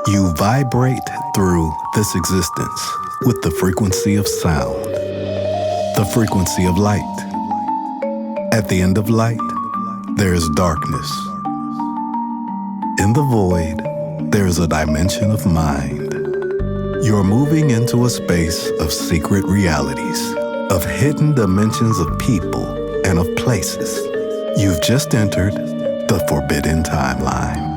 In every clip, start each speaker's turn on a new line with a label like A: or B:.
A: You vibrate through this existence with the frequency of sound, the frequency of light. At the end of light, there is darkness. In the void, there is a dimension of mind. You're moving into a space of secret realities, of hidden dimensions of people and of places. You've just entered the forbidden timeline.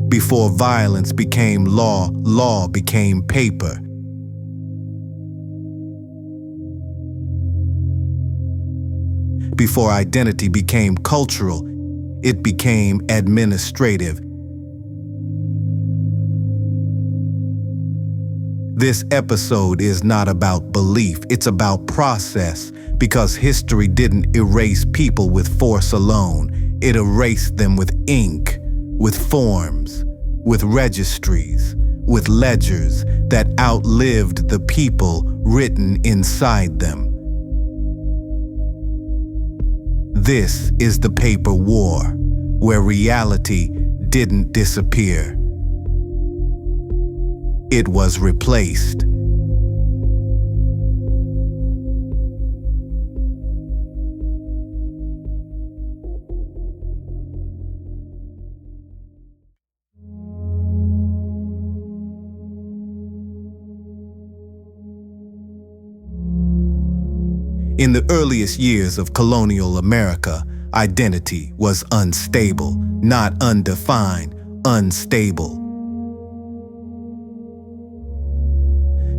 A: Before violence became law, law became paper. Before identity became cultural, it became administrative. This episode is not about belief, it's about process, because history didn't erase people with force alone. It erased them with ink, with forms, with registries, with ledgers that outlived the people written inside them. This is the paper war, where reality didn't disappear. It was replaced. In the earliest years of colonial America, identity was unstable, not undefined, unstable.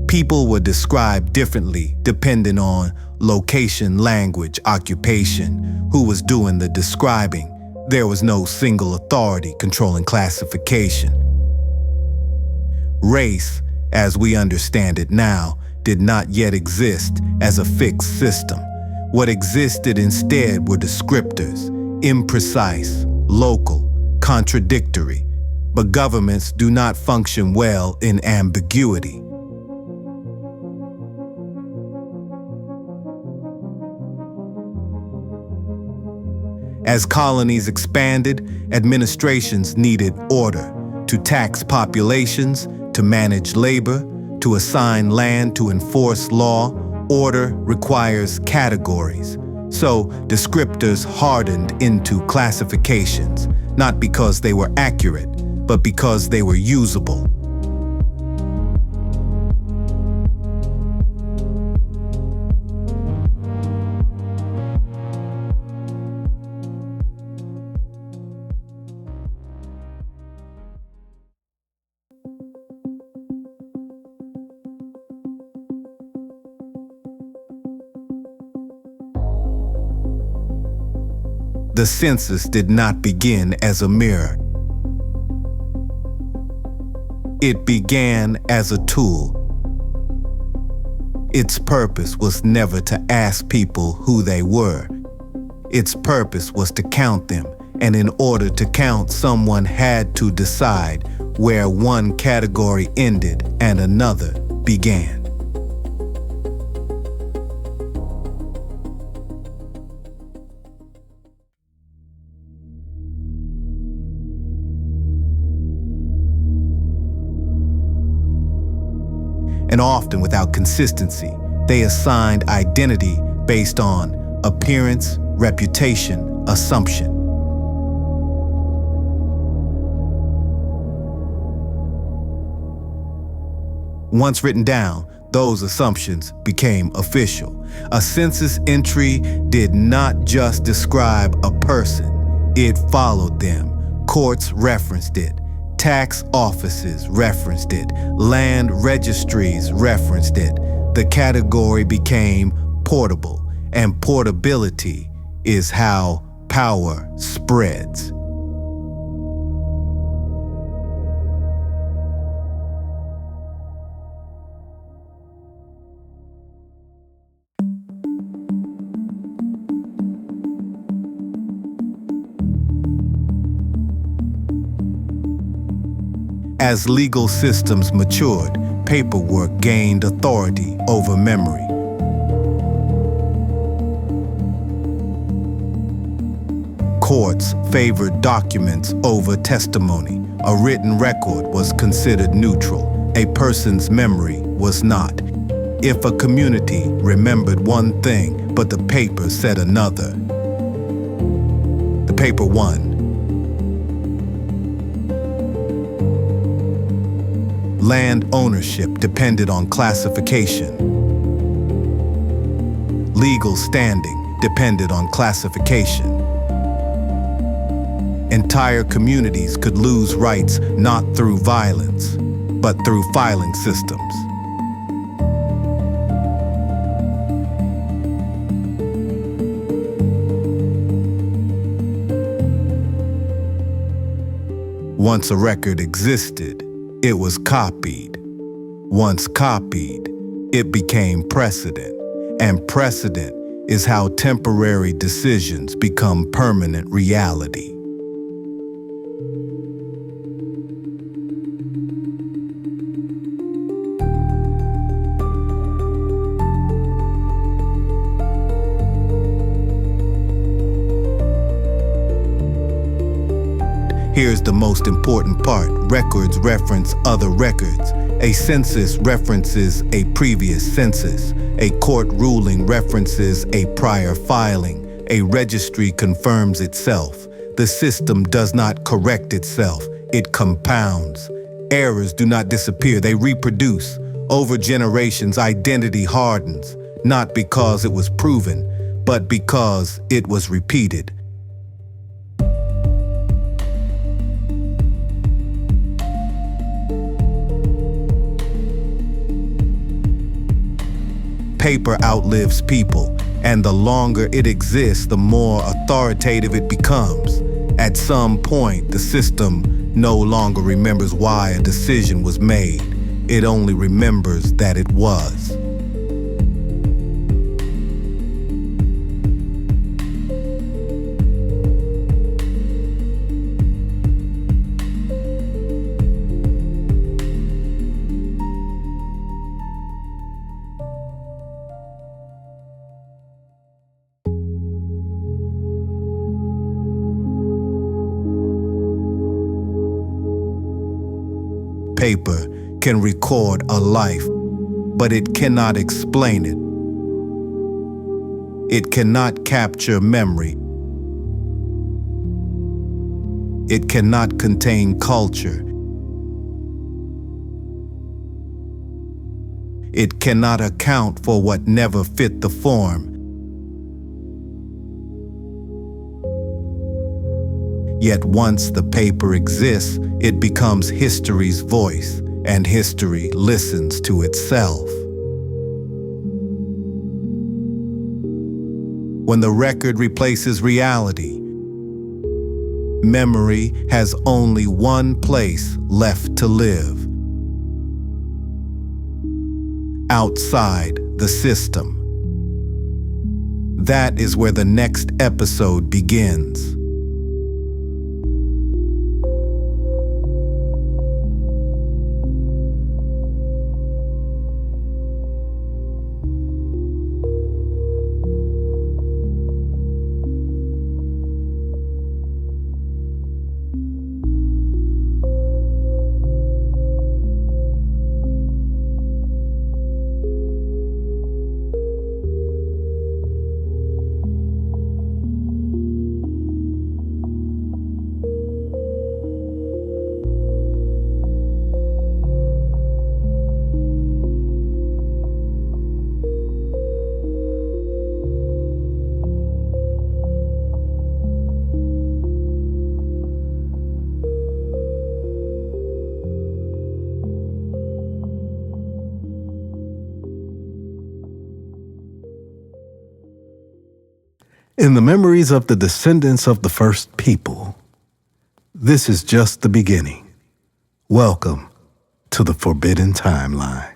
A: People were described differently depending on location, language, occupation, who was doing the describing. There was no single authority controlling classification. Race, as we understand it now, did not yet exist as a fixed system. What existed instead were descriptors, imprecise, local, contradictory. But governments do not function well in ambiguity. As colonies expanded, administrations needed order to tax populations, to manage labor, to assign land, to enforce law. Order requires categories. So descriptors hardened into classifications, not because they were accurate, but because they were usable. The census did not begin as a mirror. It began as a tool. Its purpose was never to ask people who they were. Its purpose was to count them, and in order to count, someone had to decide where one category ended and another began. And often without consistency, they assigned identity based on appearance, reputation, assumption. Once written down, those assumptions became official. A census entry did not just describe a person, it followed them. Courts referenced it. Tax offices referenced it. Land registries referenced it. The category became portable, and portability is how power spreads. As legal systems matured, paperwork gained authority over memory. Courts favored documents over testimony. A written record was considered neutral. A person's memory was not. If a community remembered one thing, but the paper said another, the paper won. Land ownership depended on classification. Legal standing depended on classification. Entire communities could lose rights not through violence, but through filing systems. Once a record existed, it was copied. Once copied, it became precedent. And precedent is how temporary decisions become permanent reality. Here's the most important part. Records reference other records. A census references a previous census. A court ruling references a prior filing. A registry confirms itself. The system does not correct itself. It compounds. Errors do not disappear, they reproduce. Over generations, identity hardens, not because it was proven, but because it was repeated. Paper outlives people, and the longer it exists, the more authoritative it becomes. At some point, the system no longer remembers why a decision was made. It only remembers that it was. Paper can record a life, but it cannot explain it. It cannot capture memory. It cannot contain culture. It cannot account for what never fit the form. Yet once the paper exists, it becomes history's voice, and history listens to itself. When the record replaces reality, memory has only one place left to live: outside the system. That is where the next episode begins. In the memories of the descendants of the first people, this is just the beginning. Welcome to the Forbidden Timeline.